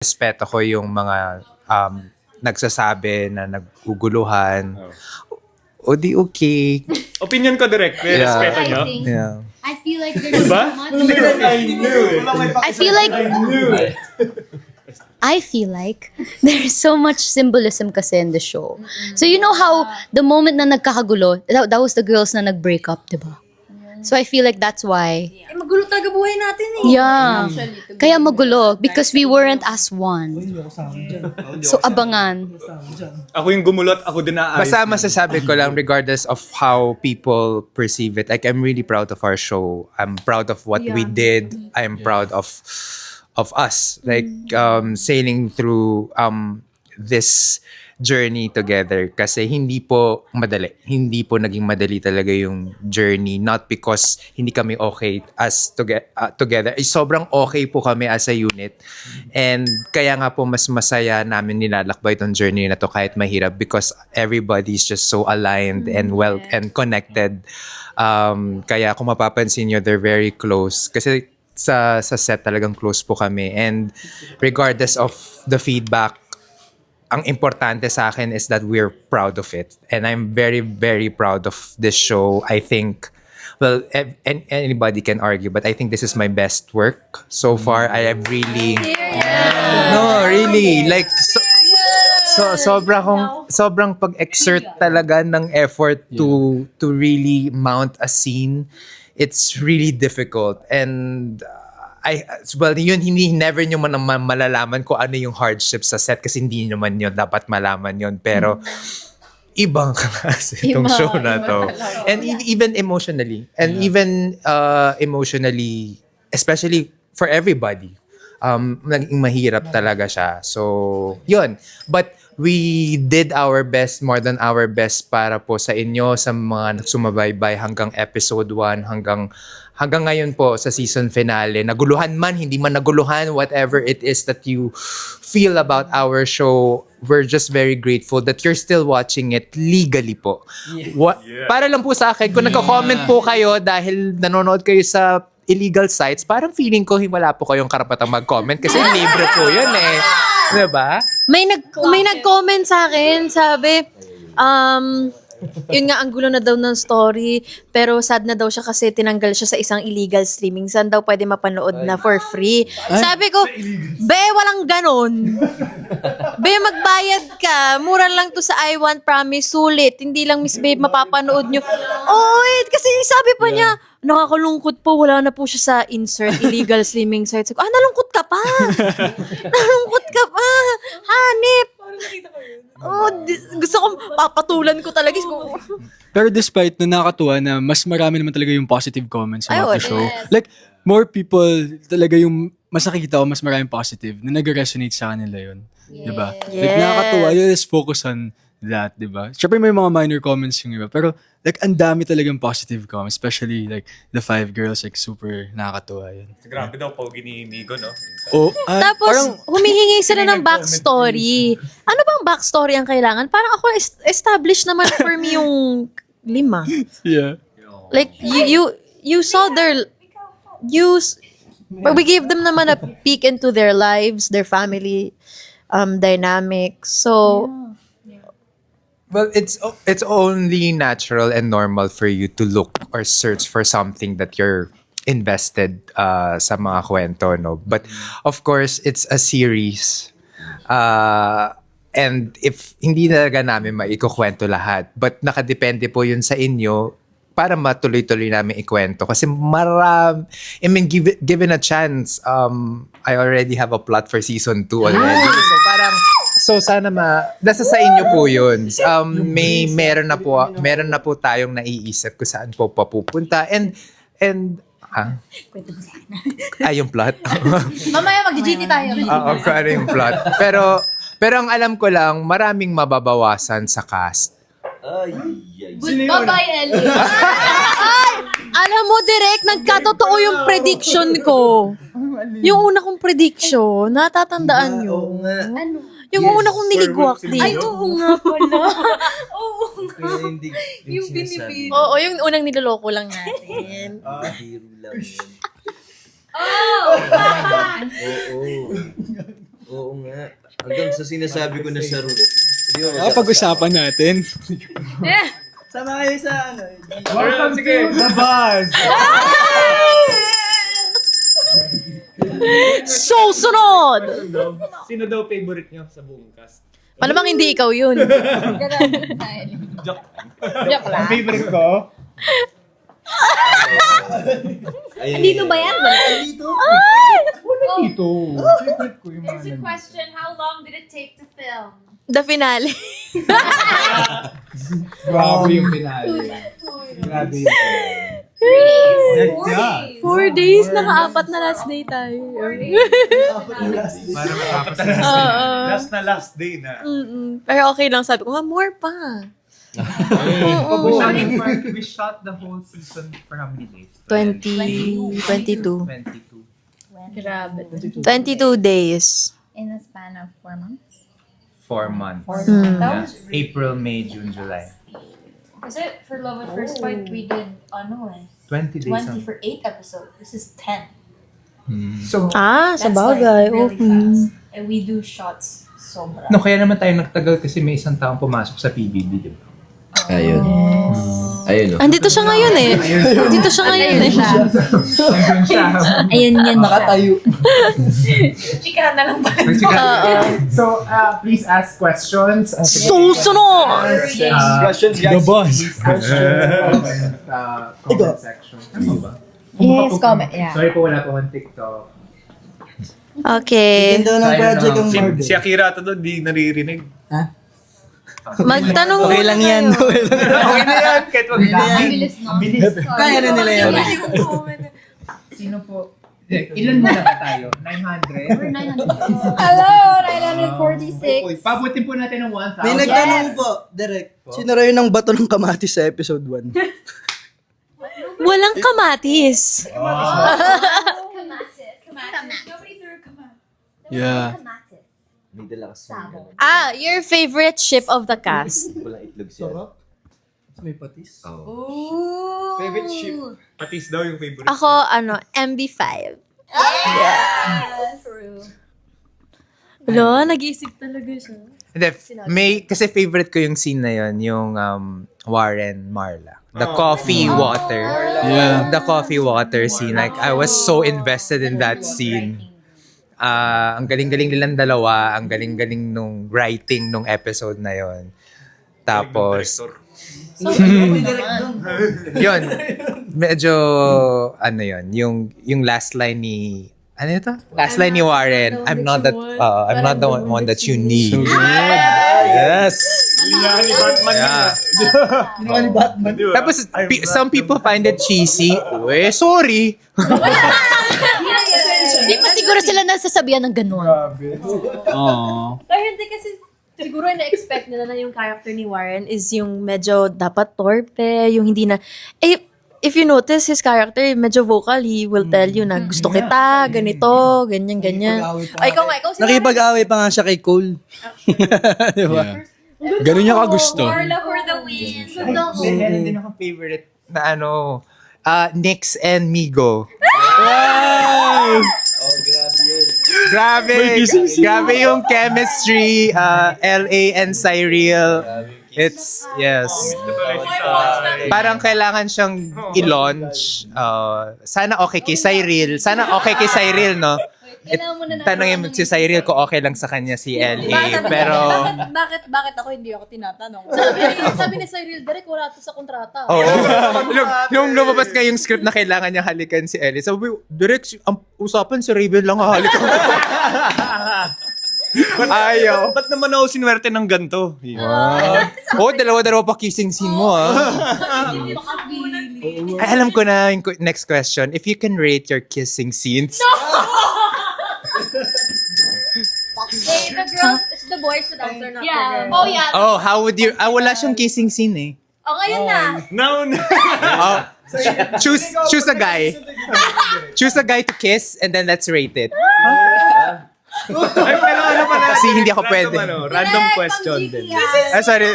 respeto ko yung mga nagsasabi na naguguluhan. O di okay. Opinion ko direct. May Yeah. respeto nyo. I think. Yeah. I feel like there's Diba? so much. I feel like there's so much symbolism kasi in the show. So you know how the moment na nagkakagulo, that was the girls na nag-break up, diba? So I feel like that's why. Magulo talaga buhay natin eh. Yeah. Kaya magulo because we weren't as one. So abangan. Ako yung gumulot, ako din naayos. Basta masasabi ko lang, regardless of how people perceive it, like I'm really proud of our show. I'm proud of what we did. I'm proud of us. Like sailing through this journey together kasi hindi po madali. Hindi po naging madali talaga yung journey. Not because hindi kami okay as together. Sobrang okay po kami as a unit. And kaya nga po mas masaya namin nilalakbay tong journey na to kahit mahirap because everybody's just so aligned and well and connected. Kaya kung mapapansin nyo, they're very close. Kasi sa set talagang close po kami. And regardless of the feedback, ang importante sa akin is that we're proud of it. And I'm very, very proud of this show. I think, well, anybody can argue, but I think this is my best work so far. I have really... No, really. Like, sobrang pag-exert talaga ng effort to really mount a scene. It's really difficult. And... never nyo man malalaman kung ano yung hardship sa set kasi hindi naman yun dapat malaman yun. Pero, ibang klase itong show na to. And even emotionally. And even emotionally, especially for everybody, naging mahirap talaga siya. So, yun. But, we did our best, more than our best para po sa inyo, sa mga nagsumabaybay hanggang episode 1, hanggang ngayon po sa season finale. Naguluhan man, hindi man naguluhan, whatever it is that you feel about our show, we're just very grateful that you're still watching it legally po. Para lang po sa akin, kung nagko-comment po kayo dahil nanonood kayo sa illegal sites, parang feeling ko wala po kayong karapatang mag-comment kasi libre po yun eh. Diba? May nag-comment sa akin, sabi, yun nga, ang gulo na daw ng story, pero sad na daw siya kasi tinanggal siya sa isang illegal streaming. Saan daw pwede mapanood na for free? Sabi ko, be, walang ganon. Be, magbayad ka. Mura lang to sa I Want Promise, sulit. Hindi lang, Miss Babe, mapapanood nyo. Oh, wait, kasi sabi pa niya, nakakalungkot po, wala na po siya sa insert illegal streaming site. Sabi ko, nalungkot ka pa. Nalungkot ka pa. Hanip. Oh, gusto ko, papatulan ko talaga. Pero despite na nakakatuwa na mas marami naman talaga yung positive comments about the show. Yes. Like, more people talaga yung mas nakikita ko, mas maraming positive na nag-resonate sa kanila yun. Diba? Like, nakakatuwa. Let's focus on that, diba? Siyempre may mga minor comments yung iba. Pero, like, ang dami talagang positive comments. Especially, like, the 5 girls, like, super nakakatuwa yun. Grabe daw, pogi ni Migo, no? Oh, Tapos, humihingi sila ng backstory. Ano bang backstory ang kailangan? Parang ako, established naman for me yung 5. yeah. Like, you saw their, we gave them naman a peek into their lives, their family dynamics. So, Well, it's only natural and normal for you to look or search for something that you're invested sa mga kwento, no? But of course, it's a series. And if hindi talaga namin maikukwento lahat, but nakadepende po yun sa inyo para matuloy-tuloy namin ikwento. Kasi I mean, given a chance, I already have a plot for season 2 already. So parang, sana nasa sa inyo po yun. Meron na po tayong naiisip kung saan po papupunta. And yung plot. Mamaya mag-GT tayo. Oo, kung ano yung plot. Pero ang alam ko lang, maraming mababawasan sa cast. Bye-bye, Ellie. alam mo, direct, nagkatotoo yung prediction ko. Yung una kong prediction, natatandaan nyo? Ano? Yung una kong niligwak dito. Ay, oo nga pala. Oo nga. Yung binibili. Oo, yung unang niloloko lang natin. Oh! Oo nga. Hanggang sa sinasabi ko na sa room. Hindi mo Pag-usapan natin. Sama kayo sa ano. Welcome to the buzz! So, sunod! Sino daw favorite niyo sa buong cast? Malamang hindi ikaw yun. Joke. lang. Favorite ko? Dito ba yan? There's a question, how long did it take to film? The finale. Grabe yung finale. Grabe yung finale. 4 days. 4 days, naka-4 na last day tayo. Para matapos na. Last day na. Pero okay lang, sabi ko, more pa. We shot the whole season for how many days? 22. 22. Grabe. 22 days. In a span of 4 months? 4 months. That was April, May, June, July. Kasi for Love at First Bite, we did, 20 days. 20 for 8 episodes. This is 10. So, Sa That's bagay. like really fast. And we do shots sobra. no, kaya naman tayo nagtagal kasi may isang taong pumasok sa PBB, di ba? Ayun. Ayun, oh. Andito siya ngayon eh. Andito siya ngayon eh. Nandun siya. Ayun yan. Nakatayo. Chikahan na lang ba? So, please ask questions. Susunod! Questions, guys. The boss. Comment section. Ano ba? Yes, comment. Yeah. Sorry po, wala po akong TikTok. Okay. Ganda ng project ang Marvel. Si Akira to doon, di naririnig. Magtanong Okay lang yan. Okay na yan, kahit wag na. Bilis, no? Kaya na nila yan. Sino po? Ilan muna ba tayo? 900? Hello, 946. Pabutin po natin ng 1,000. May nagtanong po, direct. Sino raw yun ang bato ng kamatis sa episode 1? Walang kamatis. Nobody threw a command. Yeah. May dala kasi. Your favorite ship of the cast? Walang itlog siya. May patis? Oo. Favorite ship. Patis daw yung favorite. Ako, MB5. True. Wala, nag-iisip talaga siya. Hindi, kasi favorite ko yung scene na yon, yung Warren Marla. The coffee water. Yeah. The coffee water scene. Like, I was so invested in that scene. Ang galing-galing nilang dalawa, ang galing-galing nung writing nung episode na yon. Tapos, yun, medyo, yung last line ni, ano ito? Last line ni Warren, I'm not the one that you need. Yes! Linya ni Batman yun. Tapos, some people find it cheesy. Sorry. Hindi pa siguro sila nasasabihan ng ganun. Aww. Pero hindi kasi, siguro na-expect nila na yung character ni Warren is yung medyo dapat torpe, yung hindi na, if you notice his character, medyo vocal, he will tell you na gusto kita, ganito, ganyan. Ay, ikaw, Nakipag-away pa nga siya kay Cole. Diba? Ganun niya kagusto. Marla for the win. Meron din akong favorite na Nix and Migo. Oh, grabe yun. Grabe yung chemistry, LA and Cyril. It's, yes. Parang kailangan siyang i-launch. Sana okay kay Cyril. No? Tanongin mo si Cyril kung okay lang sa kanya si LA. Pero, bakit ako hindi ako tinatanong? Sabi ni Cyril, direct wala to sa kontrata. oo. Nung lumabas nga yung script na kailangan niya halikan si Ellie, sabi, direct, ang usapan si Raven lang hahalikan. Ayaw. Ba't naman ako sinwerte ng ganito? Dalawa-dalawa pa kissing scene mo, Ay, alam ko na yung next question. If you can rate your kissing scenes. The girls, the boys should answer, not the girls. Oh, yeah. Oh, how would you... wala siyang kissing scene eh. Ngayon na. No. Choose a guy. Choose a guy to kiss and then let's rate it. Ay, pero ano pala? Kasi hindi ako pwede. Random question din. Ay, sorry.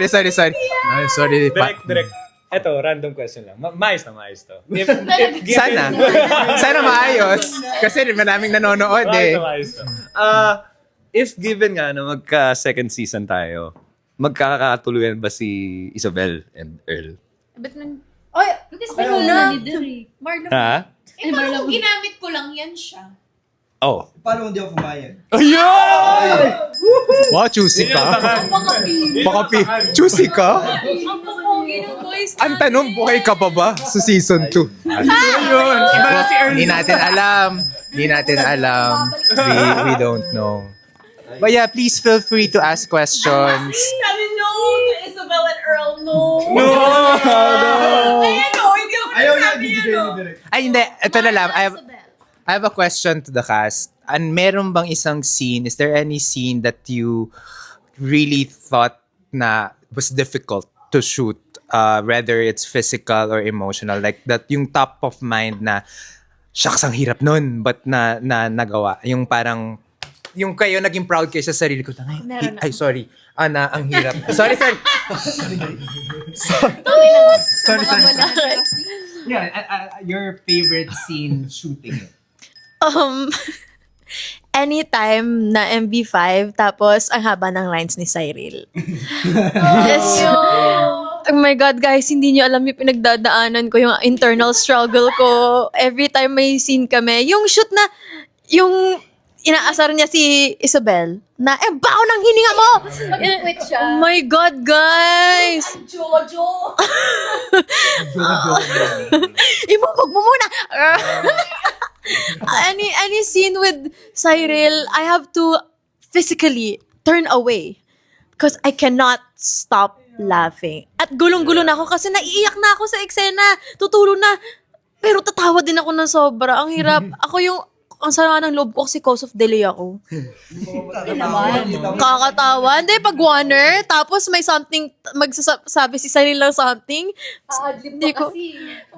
Ay, sorry. Direct. Eto, random question lang. Maayos to. Sana maayos. Kasi maraming nanonood eh. Maayos to. if given nga na magka-second season tayo, magkakatuluyan ba si Isabel and Earl? Ay, Ayaw na. Marlon. Ha? Eh, parang kung ginamit ko lang yan siya. Oh. Paano hindi ako pumayag? Wow, choosy ka. Choosy ka? Ang papogi ng voice Ang tanong, buhay ka pa ba sa season 2? Hindi natin alam. Hindi natin alam. We don't know. But yeah, please feel free to ask questions. Sabi no to Isabel and Earl, no. Ayan no, hindi ako Ayaw na, nagsabi bibigay yan, mo no. direct. Ay, hindi. Ito na lang. I have a question to the cast. And meron bang isang scene, is there any scene that you really thought na was difficult to shoot? Whether it's physical or emotional. Like that yung top of mind na, shucks, ang hirap nun. But nagawa. Yung parang, yung kayo naging proud kayo sa sarili ko. Ay, sorry. Ana, ang hirap. Sorry. Yeah, your favorite scene shooting it. Anytime na MB5, tapos ang haba ng lines ni Cyril. Yes. Oh my God, guys, hindi niyo alam yung pinagdadaanan ko, yung internal struggle ko. Every time may scene kami, yung shoot na, yung inaasar niya si Isabel, na, bao ng hininga mo! Mag-quit siya. Oh my God, guys! Jojo. Ibubog mo muna! any scene with Cyril, I have to physically turn away because I cannot stop laughing. At gulong-gulo na ako kasi naiiyak na ako sa eksena. Tutulo na. Pero tatawa din ako ng sobra. Ang hirap. Ako yung, ang sama ng loob ko kasi cause of delay ako. Kakatawa. Hindi, pag Warner, tapos may something, magsasabi si Cyril lang something.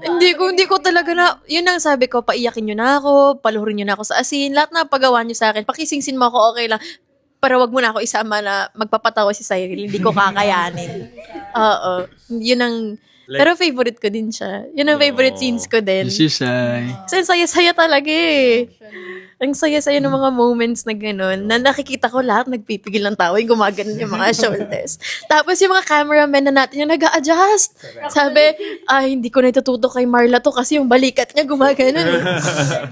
Hindi ko talaga na, yun ang sabi ko, paiyakin nyo na ako, paluhurin nyo na ako sa asin, lahat na pagawa nyo sa akin, pakisingsin mo ako, okay lang. Para wag mo na ako isama na magpapatawa si Cyril, hindi ko kakayanin. Oo. Yun ang, pero favorite ko din siya. Yun ang favorite scenes ko din. Si Shai. Kasi ang saya-saya talaga eh. Ang saya-saya ng mga moments na gano'n, na nakikita ko lahat nagpipigil ng tawa, yung gumaganon yung mga shoulders. Tapos yung mga cameramen na natin yung nag-a-adjust. Sabi, hindi ko na itututok kay Marla to kasi yung balikat niya gumaganon.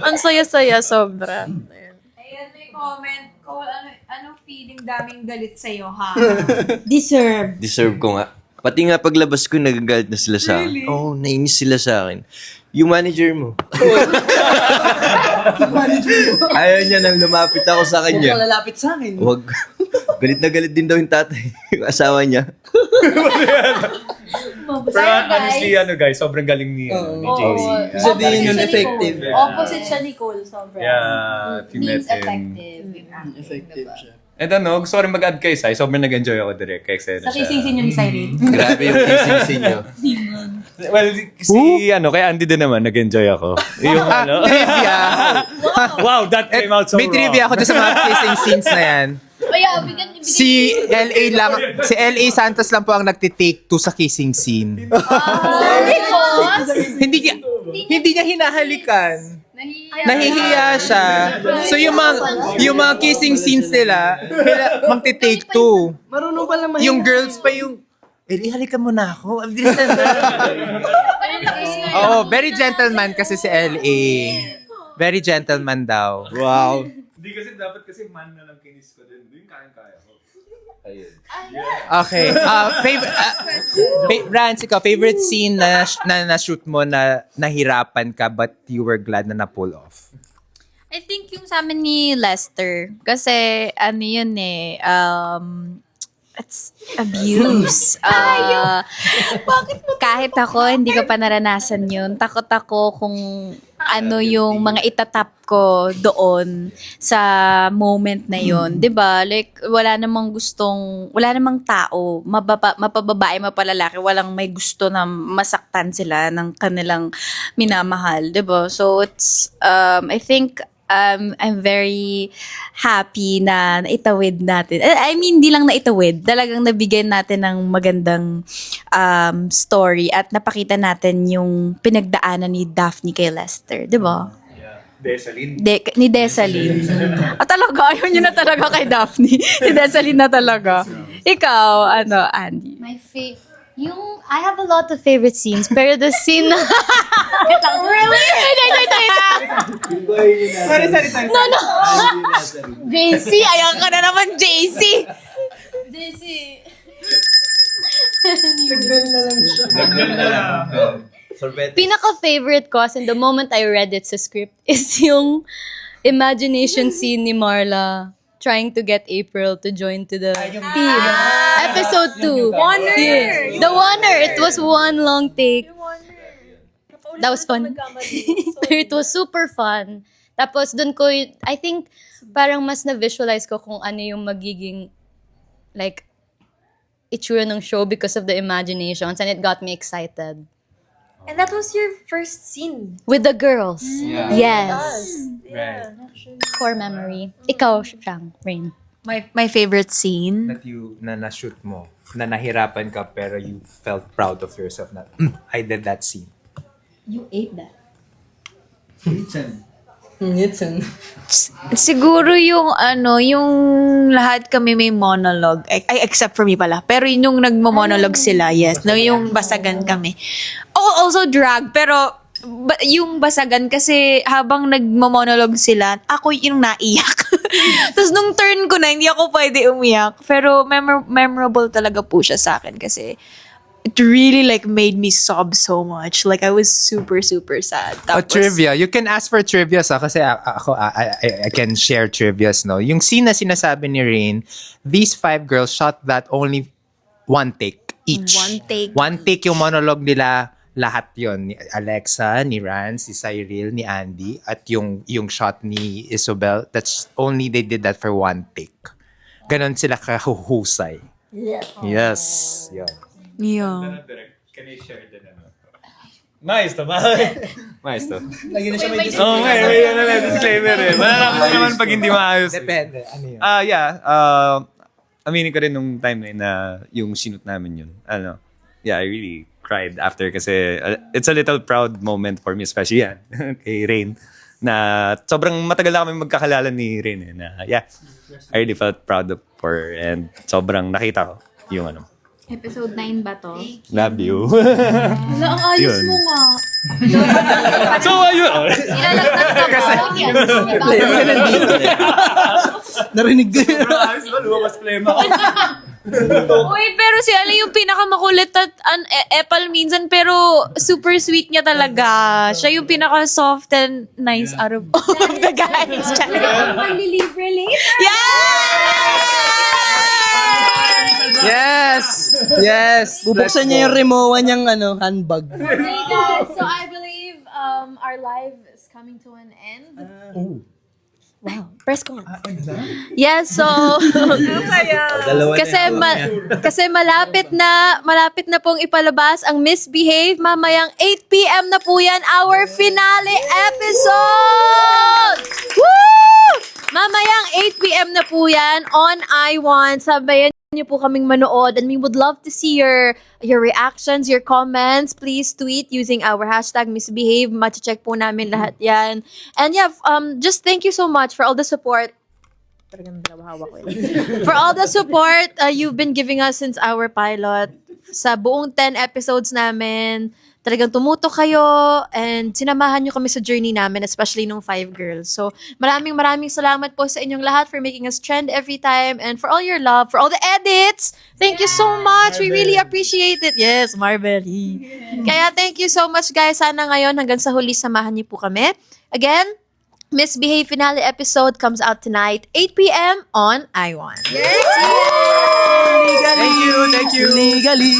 Ang saya-saya, sobra. Ayan, may comment ko. Ano feeling daming galit sa'yo, ha? Deserve ko nga. Pati nga paglabas ko, nagagalit na sila sa akin. Oo, nainis sila sa akin. Yung manager mo. Ayaw niya nang lumapit ako sa kanya. Huwag ka lalapit sa akin. Huwag. Galit na galit din daw yung tatay. Yung asawa niya. Pero honestly, guys, sobrang galing ni JC. Sabihin yun, effective. Opposite siya ni Cole, sobrang. Yeah, if you met Means him. effective. yung acting, Effective diba? siya. And gusto ko rin mag-add kay Sai. Sobrang nag-enjoy ako direct kay Sai. Sa kissing niyo ni Cyril. Grabe yung kissing niyo. Well, kay Andy din naman, nag-enjoy ako. Yung Trivia. wow, that came out so May trivia ako dun sa mga kissing scenes na yan. Oh yeah, bigyan Si LA Santos lang po ang nagtitake 2 sa kissing scene. Hindi niya hinahalikan. Nahihiya siya. So yung mga kissing scenes nila, magti-take 2. Marunong pala mahinga. Yung girls pa yung, halikan mo na ako. Very gentleman kasi si LA. Very gentleman daw. Wow. Hindi kasi dapat man na lang kinis ko din. Yung kaya-kaya ko. Okay. Rance, ikaw, favorite scene na na-shoot mo na nahirapan ka but you were glad na na-pull off? I think yung sa amin ni Lester. Kasi, yun it's abuse. Kahit ako, hindi ko pa naranasan yun. Takot ako kung ano yung mga itatap ko doon sa moment na yun. 'Di ba? Like, wala namang tao, mapababae, mapalalaki, walang may gusto na masaktan sila ng kanilang minamahal. 'Di ba? So, it's, I think, I'm very happy na naitawid natin. I mean, hindi lang naitawid. Talagang nabigyan natin ng magandang story at napakita natin yung pinagdaanan ni Daphne kay Lester. Di ba? Ni Desaline. Talaga, ayaw niyo na talaga kay Daphne. Ni Desaline na talaga. Ikaw, Andy? I have a lot of favorite scenes, pero the scene na... Really? Sorry. No. JC, ayaw ka na naman, JC. Pinaka-favorite ko, and the moment I read it sa script, is yung imagination scene ni Marla trying to get April to join to the team. Episode 2. Yeah. The Oner. It was one long take. That was fun. It was super fun. Tapos dun ko, I think, parang mas na-visualize ko kung ano yung magiging, like, itsura ng show because of the imaginations, and it got me excited. And that was your first scene. With the girls. Yeah. Yes. Right. Core memory. Ikaw, Shang, Rain. My favorite scene? That you, na-shoot mo, na nahirapan ka pero you felt proud of yourself na, I did that scene. You ate that. Siguro yung yung lahat kami may monologue. Ay, except for me pala. Pero yung nagmo-monologue sila, yes. No, yung basagan kami. Oh, also drag. Pero yung basagan kasi habang nagmo-monologue sila, ako yung naiyak. Tapos nung turn ko na, hindi ako pwede umiyak. Pero memorable talaga po siya sa akin kasi it really like made me sob so much. Like I was super, super sad. Tapos, Trivia. You can ask for trivia kasi ako, I can share trivias, no? Yung scene na sinasabi ni Rain, these 5 girls shot that only one take each. One take yung monologue nila, lahat yon, ni Alexa, ni Rance, ni Cyril, ni Andy, at yung shot ni Isobel, that's only they did that for one take. Ganon sila kahuhusay. Yes. Yeah. yeah. Can I share the Mais to. Lagi na siya may May disclaimer eh. Malalaman ko naman pag hindi maayos. Depende. Ano yun? Aminin ko rin nung time na yung sinut namin yun. I really cried after kasi it's a little proud moment for me, especially kay Rain. Na sobrang matagal na kami magkakalala ni Rain eh. I really felt proud of her and sobrang nakita ko yung Episode 9 ba to? Love you. Wala, ang ayos mo nga. So, ayun. Narinig ko yun. Lumabas plema. Uy, pero si Ali yung pinakamakulit at epal minsan, pero super sweet niya talaga. Siya yung pinaka-soft and nice out of all of the guys. Manlilibre later. Yes! Bubuksan niya yung Rimowa niyang handbag. Hey guys, so I believe our live is coming to an end. Press ko. Yes, so Kasi malapit na pong ipalabas ang Misbehave. Mamayang 8 p.m. na po yan, our finale episode! Woo! Mamayang 8 p.m. na po yan on I1. Sabayan niyo po kaming manood and we would love to see your reactions, your comments. Please tweet using our hashtag Misbehave. Mache-check po namin lahat yan. And just thank you so much for all the support. For all the support you've been giving us since our pilot. Sa buong 10 episodes namin, talagang tumutok kayo and sinamahan nyo kami sa journey namin, especially nung 5 girls. So, maraming salamat po sa inyong lahat for making us trend every time and for all your love, for all the edits. Thank you so much. We really appreciate it. Yes, Marvel. Kaya thank you so much, guys. Sana ngayon hanggang sa huli samahan niyo po kami. Again, Misbehave finale episode comes out tonight, 8 p.m. on I1. Thank you. Legally.